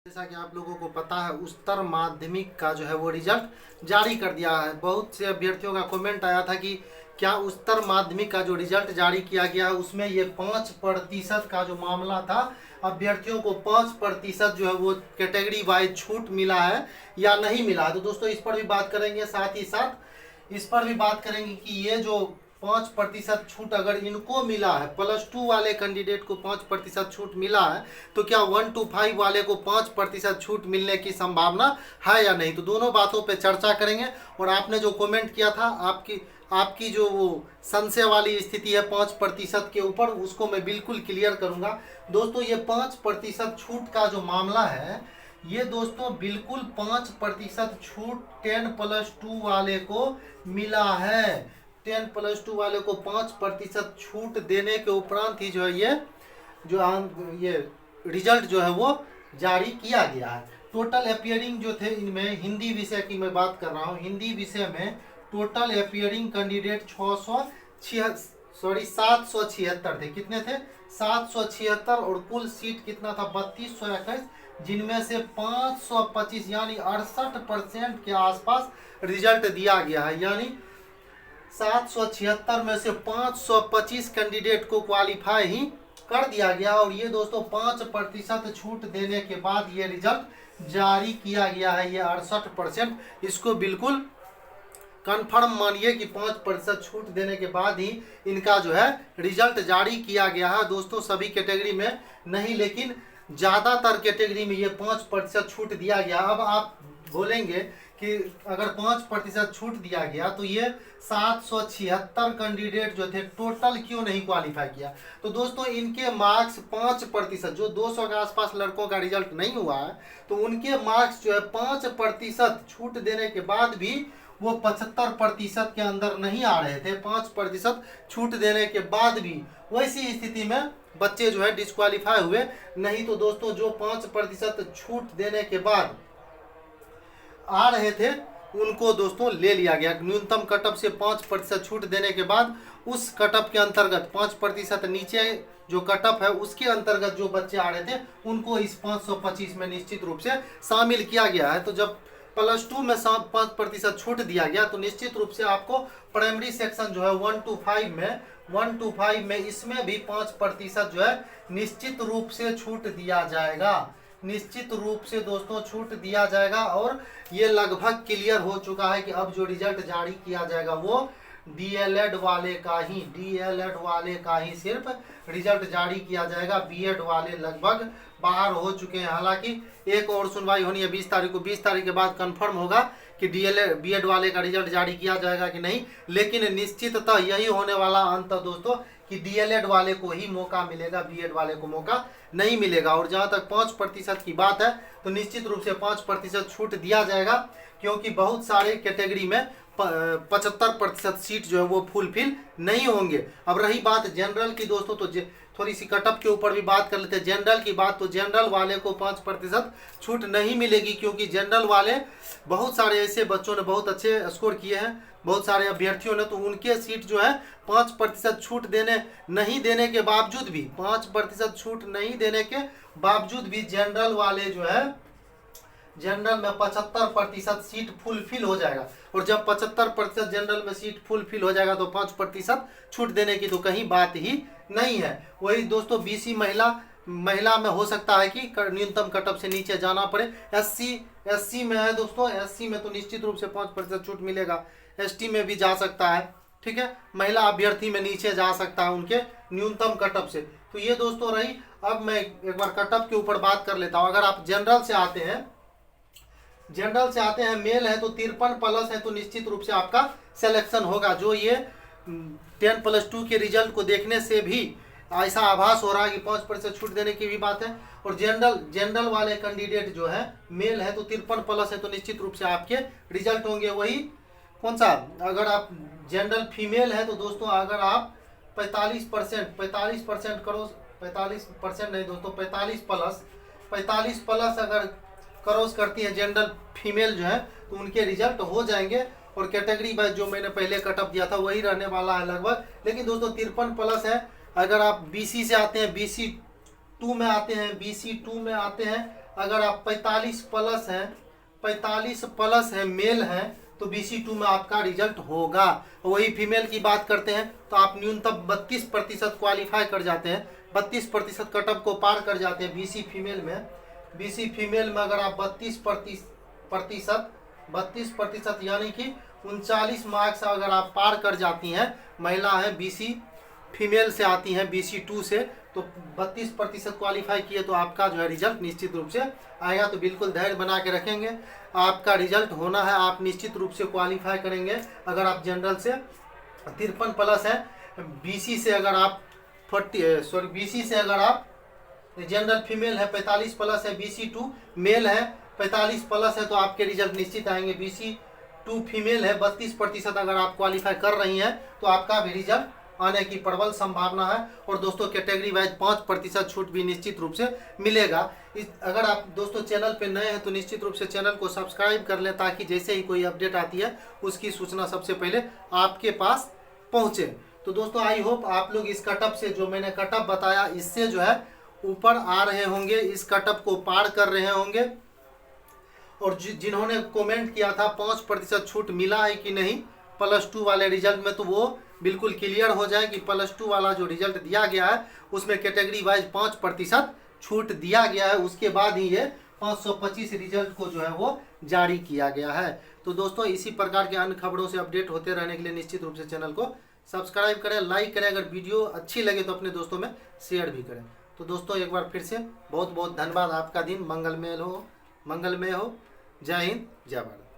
जैसा कि आप लोगों को पता है उच्चतर माध्यमिक का जो है वो रिजल्ट जारी कर दिया है। बहुत से अभ्यर्थियों का कमेंट आया था कि क्या उच्चतर माध्यमिक का जो रिजल्ट जारी किया गया है उसमें ये 5% का जो मामला था, अभ्यर्थियों को 5% जो है वो कैटेगरी वाइज छूट मिला है या नहीं मिला है। तो दोस्तों इस पर भी बात करेंगे, साथ ही साथ इस पर भी बात करेंगे कि ये जो 5% छूट अगर इनको मिला है, +2 वाले कैंडिडेट को 5% छूट मिला है, तो क्या 1 to 5 वाले को 5% छूट मिलने की संभावना है या नहीं। तो दोनों बातों पे चर्चा करेंगे। और आपने जो कमेंट किया था, आपकी जो वो संशय वाली स्थिति है 5% के ऊपर, उसको मैं बिल्कुल क्लियर करूंगा। दोस्तों ये 5% छूट का जो मामला है, ये दोस्तों बिल्कुल 5% छूट 10+2 वाले को मिला है। 10+2 वाले को 5% छूट देने के उपरांत ही जो है ये रिजल्ट जो है वो जारी किया गया है। टोटल अपियरिंग जो थे इनमें, हिंदी विषय की मैं बात कर रहा हूँ, हिंदी विषय में टोटल अपियरिंग कैंडिडेट 776 थे। कितने थे? 776। और कुल सीट कितना था? 3221, जिनमें से 525 यानी 68% के आसपास रिजल्ट दिया गया है। यानी 776 में से 525 कैंडिडेट को क्वालिफाई ही कर दिया गया। और ये दोस्तों 5% छूट देने के बाद ये रिजल्ट जारी किया गया है। ये 68%, इसको बिल्कुल कंफर्म मानिए कि 5% छूट देने के बाद ही इनका जो है रिजल्ट जारी किया गया है। दोस्तों सभी कैटेगरी में नहीं, लेकिन ज़्यादातर कैटेगरी में ये 5% छूट दिया गया। अब आप बोलेंगे कि अगर 5% छूट दिया गया तो ये 776 कैंडिडेट जो थे टोटल क्यों नहीं क्वालिफाई किया। तो दोस्तों इनके मार्क्स 5%, जो 200 के आसपास लड़कों का रिजल्ट नहीं हुआ है, तो उनके मार्क्स जो है 5% छूट देने के बाद भी वो 75% के अंदर नहीं आ रहे थे। 5% छूट देने के बाद भी वैसी स्थिति में बच्चे जो है डिस्क्वालीफाई हुए। नहीं तो दोस्तों जो 5% छूट देने के बाद आ रहे थे उनको दोस्तों ले लिया गया। न्यूनतम कटअप से 5% छूट देने के बाद उस कटअप के अंतर्गत 5% नीचे जो कटअप है उसके अंतर्गत जो बच्चे आ रहे थे उनको इस 525 में निश्चित रूप से शामिल किया गया है। तो जब +2 में 5% छूट दिया गया तो निश्चित रूप से आपको प्राइमरी सेक्शन जो है 1 to 5 में इसमें भी 5% जो है निश्चित रूप से छूट दिया जाएगा। निश्चित रूप से दोस्तों छूट दिया जाएगा। और ये लगभग क्लियर हो चुका है कि अब जो रिजल्ट जारी किया जाएगा वो डीएलएड वाले का ही सिर्फ रिजल्ट जारी किया जाएगा। बीएड वाले लगभग बाहर हो चुके हैं। हालांकि एक और सुनवाई होनी है 20 तारीख को। 20 तारीख के बाद कंफर्म होगा कि बीएड वाले का रिजल्ट जारी किया जाएगा कि नहीं। लेकिन निश्चिततः यही होने वाला अंत दोस्तों कि डीएलएड वाले को ही मौका मिलेगा, बीएड वाले को मौका नहीं मिलेगा। और जहां तक 5% की बात है तो निश्चित रूप से 5% छूट दिया जाएगा, क्योंकि बहुत सारे कैटेगरी में 75% सीट जो है वो फुलफिल नहीं होंगे। अब रही बात जनरल की दोस्तों, तो थोड़ी सी कटअप के ऊपर भी बात कर लेते हैं। जनरल की बात, तो जनरल वाले को 5% छूट नहीं मिलेगी, क्योंकि जनरल वाले बहुत सारे ऐसे बच्चों ने बहुत अच्छे स्कोर किए हैं, बहुत सारे अभ्यर्थियों ने, तो उनके सीट जो है 5% छूट नहीं देने के बावजूद भी 5% छूट नहीं देने के बावजूद भी जनरल वाले जो है जनरल में 75% सीट फुलफिल हो जाएगा। और जब 75% जनरल में सीट फुलफिल हो जाएगा तो 5% छूट देने की तो कहीं बात ही नहीं है। वही दोस्तों बीसी महिला में हो सकता है कि न्यूनतम कटअप से नीचे जाना पड़े। एससी में है दोस्तों, एससी में तो निश्चित रूप से 5% छूट मिलेगा। एसटी में भी जा सकता है, ठीक है। महिला अभ्यर्थी में नीचे जा सकता है उनके न्यूनतम कटअप से। तो ये दोस्तों रही। अब मैं एक बार कटअप के ऊपर बात कर लेता हूँ। अगर आप जनरल से आते हैं, मेल है तो 53+ है तो निश्चित रूप से आपका सिलेक्शन होगा। जो ये 10+2 के रिजल्ट को देखने से भी ऐसा आभास हो रहा है कि 5% छूट देने की भी बात है। और जनरल वाले कैंडिडेट जो है मेल है तो 53+ है तो निश्चित रूप से आपके रिजल्ट होंगे वही कौन सा। अगर आप जनरल फीमेल है तो दोस्तों अगर आप 45% करो, 45% नहीं दोस्तों 45+ अगर क्रॉस करती है जनरल फीमेल जो है तो उनके रिजल्ट हो जाएंगे। और कैटेगरी वाइज जो मैंने पहले कटअप दिया था वही रहने वाला है लगभग। लेकिन दोस्तों 53+ है। अगर आप बीसी से आते हैं, BC2 में आते हैं, BC2 में आते हैं, अगर आप 45 प्लस हैं मेल हैं तो BC2 में आपका रिजल्ट होगा। वही फीमेल की बात करते हैं तो आप न्यूनतम 32% क्वालिफाई कर जाते हैं, 32% कटअप को पार कर जाते हैं BC फीमेल में। BC फीमेल में अगर आप 32% यानी कि 39 मार्क्स अगर आप पार कर जाती हैं, महिला है BC फीमेल से आती हैं BC2 से, तो 32% क्वालिफाई किए तो आपका जो है रिजल्ट निश्चित रूप से आएगा। तो बिल्कुल धैर्य बना के रखेंगे, आपका रिजल्ट होना है, आप निश्चित रूप से क्वालिफाई करेंगे। अगर आप जनरल से 53 प्लस है, BC से अगर आप BC से अगर आप जनरल फीमेल है 45 प्लस है, BC2 मेल है 45 प्लस है, तो आपके रिजल्ट निश्चित आएंगे। BC2 फीमेल है 32% अगर आप क्वालिफाई कर रही हैं तो आपका भी रिजल्ट आने की प्रबल संभावना है। और दोस्तों कैटेगरी वाइज 5% छूट भी निश्चित रूप से मिलेगा। अगर आप दोस्तों चैनल पे नए हैं तो निश्चित रूप से चैनल को सब्सक्राइब कर लें, ताकि जैसे ही कोई अपडेट आती है उसकी सूचना सबसे पहले आपके पास पहुंचे। तो दोस्तों आई होप आप लोग इस कटअप से, जो मैंने कटअप बताया, इससे जो है ऊपर आ रहे होंगे, इस कटअप को पार कर रहे होंगे। और जिन्होंने कमेंट किया था 5% छूट मिला है कि नहीं +2 वाले रिजल्ट में, तो वो बिल्कुल क्लियर हो जाए कि +2 वाला जो रिजल्ट दिया गया है उसमें कैटेगरी वाइज 5% छूट दिया गया है। उसके बाद ही ये 525 रिजल्ट को जो है वो जारी किया गया है। तो दोस्तों इसी प्रकार के अन्य खबरों से अपडेट होते रहने के लिए निश्चित रूप से चैनल को सब्सक्राइब करें, लाइक करें, अगर वीडियो अच्छी लगे तो अपने दोस्तों में शेयर भी करें। तो दोस्तों एक बार फिर से बहुत बहुत धन्यवाद। आपका दिन मंगलमय हो। जय हिंद, जय भारत।